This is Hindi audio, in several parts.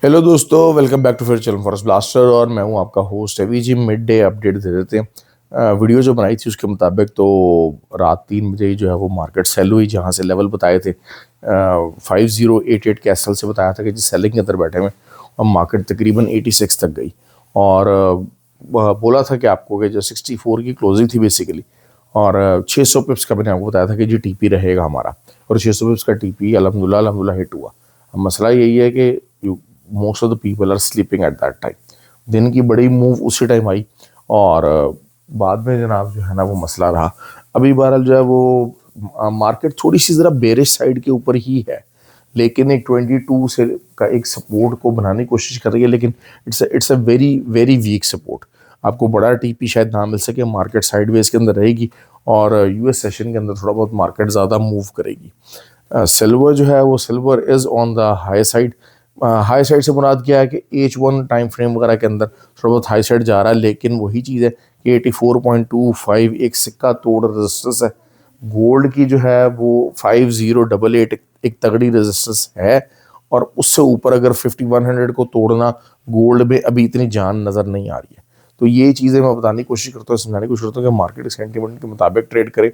हेलो दोस्तों, वेलकम बैक टू फिर चैनल फॉरेस्ट ब्लास्टर। और मैं हूं आपका होस्ट अभी जी। मिड डे अपडेट दे देते हैं। वीडियो जो बनाई थी उसके मुताबिक तो रात 3 बजे ही जो है वो मार्केट सेल हुई, जहां से लेवल बताए थे 5088 के एसएल से बताया था कि जी सेलिंग के अंदर बैठे हुए, और मार्केट तकरीबन 86 तक गई। और बोला था कि आपको कि जो 64 की क्लोजिंग थी बेसिकली, और 600 पिप्स का मैंने आपको बताया था कि जी टीपी रहेगा हमारा, और 600 पिप्स का टीपी अल्हम्दुलिल्लाह हिट हुआ। अब मसला यही है कि most of the people are sleeping at that time. दिन की बड़ी मूव उसी टाइम आई, और बाद में जनाब जो है ना वो मसला रहा। अभी बहरहाल जो है वो मार्केट थोड़ी सी ज़रा बेरिश साइड के ऊपर ही है, लेकिन एक 22 से का एक सपोर्ट को बनाने की कोशिश कर रही है, लेकिन it's a very very weak support. आपको बड़ा टीपी शायद ना मिल सके, मार्केट साइडवेज के अंदर रहेगी, और यूएस सेशन के अंदर थोड़ा बहुत मार्केट ज़्यादा मूव करेगी। सिल्वर जो है वो silver is on the high side. High side से मुराद क्या है कि H1 टाइम फ्रेम वगैरह के अंदर थोड़ा बहुत हाई साइड जा रहा है, लेकिन वही चीज़ है कि 84.25 एक सिक्का तोड़ रेजिस्टेंस है। गोल्ड की जो है वो 5088 एक तगड़ी रेजिस्टेंस है, और उससे ऊपर अगर 5100 को तोड़ना गोल्ड में अभी इतनी जान नज़र नहीं आ रही है। तो ये चीज़ें मैं बताने की कोशिश करता हूँ, समझाने की कोशिश करता हूँ कि मार्केट सेंटिमेंट के मुताबिक ट्रेड करें,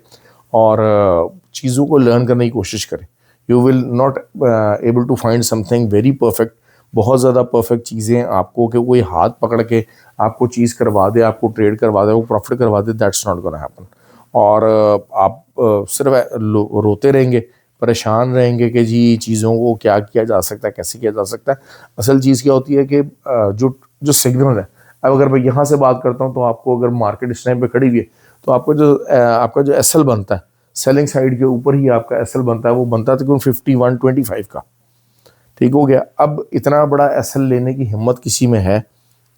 और चीज़ों को लर्न करने की कोशिश करें। You will not able to find something very perfect, बहुत ज़्यादा परफेक्ट चीज़ें आपको कि कोई हाथ पकड़ के आपको चीज़ करवा दे, आपको ट्रेड करवा दे, वो प्रॉफिट करवा दे, दैट्स नॉट गोना हैपन। और आप सिर्फ रोते रहेंगे, परेशान रहेंगे कि जी चीज़ों को क्या किया जा सकता है, कैसे किया जा सकता है। असल चीज़ क्या होती है कि जो जो सिग्नल है, अब अगर मैं यहाँ से बात करता हूँ तो आपको अगर मार्केट इस टाइम पे खड़ी हुई है, तो आपका जो एसएल बनता है, सेलिंग साइड के ऊपर ही आपका एसएल बनता है, वो बनता है तकरीबन 5125 का। ठीक हो गया। अब इतना बड़ा एसएल लेने की हिम्मत किसी में है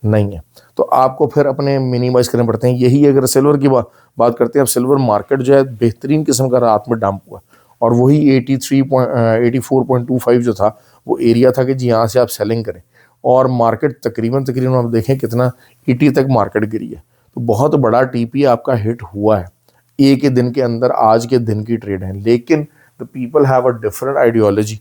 नहीं है, तो आपको फिर अपने मिनिमाइज करने पड़ते हैं। यही अगर सिल्वर की बात करते हैं, अब सिल्वर मार्केट जो है बेहतरीन किस्म का रात में डंप हुआ, और वही 84.25 जो था वो एरिया था कि जी यहाँ से आप सेलिंग करें। और मार्केट तकरीबन तकरीबन आप देखें कितना 80 तक मार्केट गिरी है, तो बहुत बड़ा टीपी आपका हिट हुआ है एक ही दिन के अंदर। आज के दिन की ट्रेड है, लेकिन the people have a different ideology.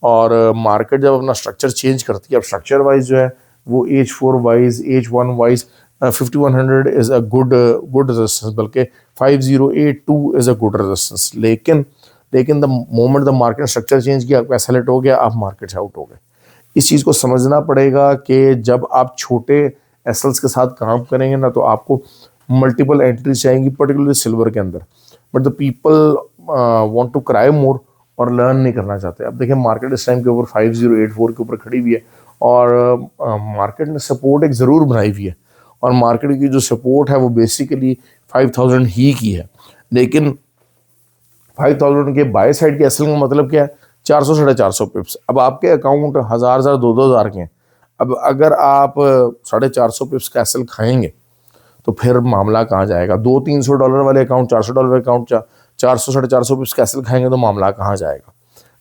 और मार्केट जब अपना स्ट्रक्चर चेंज करती है, अब स्ट्रक्चर वाइज जो है वो H4 wise, H1 wise 5100 is a good resistance, बल्कि 5082 इज़ अ गुड रेजिस्टेंस। लेकिन the moment the market structure change किया, आपका सेलेक्ट हो गया, आप मार्केट से आउट हो गए। इस चीज़ को समझना पड़ेगा कि जब आप छोटे एसएल्स के साथ काम करेंगे ना, तो आपको मल्टीपल एंट्रीज चाहिएंगी, पर्टिकुलरली सिल्वर के अंदर। But the people want to cry more और लर्न नहीं करना चाहते। अब देखिए मार्केट इस टाइम के ऊपर 5084 के ऊपर खड़ी हुई है, और मार्केट ने सपोर्ट एक ज़रूर बनाई हुई है, और मार्केट की जो सपोर्ट है वो बेसिकली 5000 ही की है। लेकिन 5000 के बाय साइड के एसएल का मतलब क्या है? 400 450 पिप्स। अब आपके अकाउंट 1000 2000 के हैं। अब अगर आप 450 पिप्स का एसएल खाएंगे, तो फिर मामला कहाँ जाएगा? $200-300 वाले अकाउंट, $400 वाले अकाउंट 400 450 पिप्स का एसएल खाएंगे, तो मामला कहाँ जाएगा?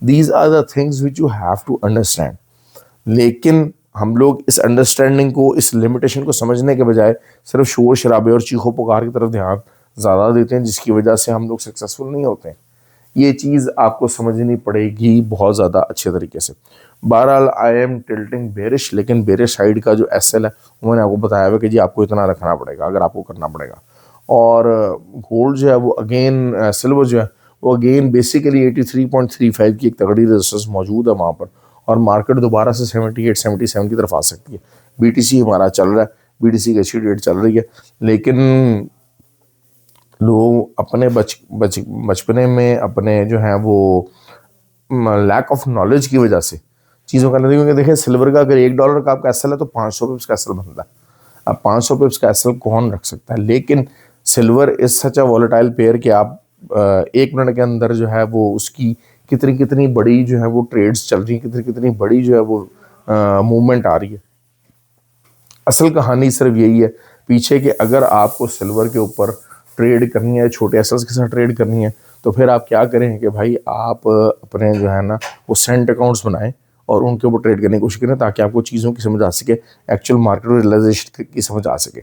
These are the things which you have to understand. लेकिन हम लोग इस अंडरस्टैंडिंग को, इस लिमिटेशन को समझने के बजाय सिर्फ शोर शराबे और चीखों पुकार की तरफ ध्यान ज़्यादा देते हैं, जिसकी वजह से हम लोग सक्सेसफुल नहीं होते हैं। ये चीज़ आपको समझनी पड़ेगी बहुत ज़्यादा अच्छे तरीके से। बहरहाल आई एम टिल्टिंग बेरिश, लेकिन बेरिश साइड का जो एसएल है वो मैंने आपको बताया हुआ कि जी आपको इतना रखना पड़ेगा अगर आपको करना पड़ेगा। और गोल्ड जो है वो अगेन, सिल्वर जो है वो अगेन बेसिकली 83.35 की एक तगड़ी रेजिस्टेंस मौजूद है वहाँ पर, और मार्केट दोबारा से 78 77 की तरफ आ सकती है। बीटीसी हमारा चल रहा है, बीटीसी की अच्छी रेट चल रही है, लेकिन लोग अपने बचपने में अपने जो है वो लैक ऑफ नॉलेज की वजह से चीज़ों का नहीं। क्योंकि देखिए सिल्वर का अगर $1 का आपका एसएल है, तो 500 पिप्स का एसएल बनता है। अब 500 पिप्स का एसएल कौन रख सकता है? लेकिन silver is such a volatile pair कि आप 1 मिनट के अंदर जो है वो उसकी कितनी कितनी बड़ी जो है वो ट्रेड्स चल रही है, कितनी कितनी बड़ी जो है वो मूवमेंट आ रही है। असल कहानी सिर्फ यही है पीछे कि अगर आपको सिल्वर के ऊपर ट्रेड करनी है, छोटे एसेट्स के साथ ट्रेड करनी है, तो फिर आप क्या करें कि भाई आप अपने जो है ना वो सेंट अकाउंट्स बनाएं, और उनके ऊपर ट्रेड करने की कोशिश करें, ताकि आपको चीज़ों की समझ आ सके, एक्चुअल मार्केट रियलाइजेशन की समझ आ सके।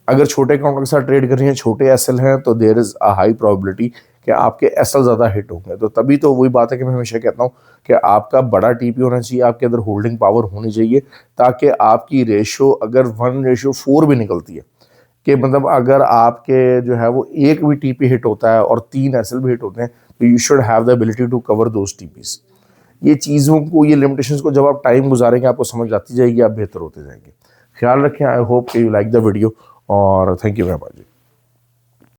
अगर छोटे अकाउंट के साथ ट्रेड कर रही हैं, छोटे एसएल हैं, तो there is a high probability कि आपके एसएल ज़्यादा हिट होंगे। तो तभी तो वही बात है कि मैं हमेशा कहता हूँ कि आपका बड़ा टीपी होना चाहिए, आपके अंदर होल्डिंग पावर होनी चाहिए, ताकि आपकी रेशो अगर 1:4 भी निकलती है, कि मतलब अगर आपके जो है वो एक भी टीपी हिट होता है और 3 एसएल भी हिट होते हैं, तो you should have the ability to cover those TPs. ये चीज़ों को, ये लिमिटेशंस को जब आप टाइम गुजारेंगे आपको समझ आती जाएगी, आप बेहतर होते जाएंगे। ख्याल रखें। आई होप कि यू लाइक द वीडियो और थैंक यू वेरी मच।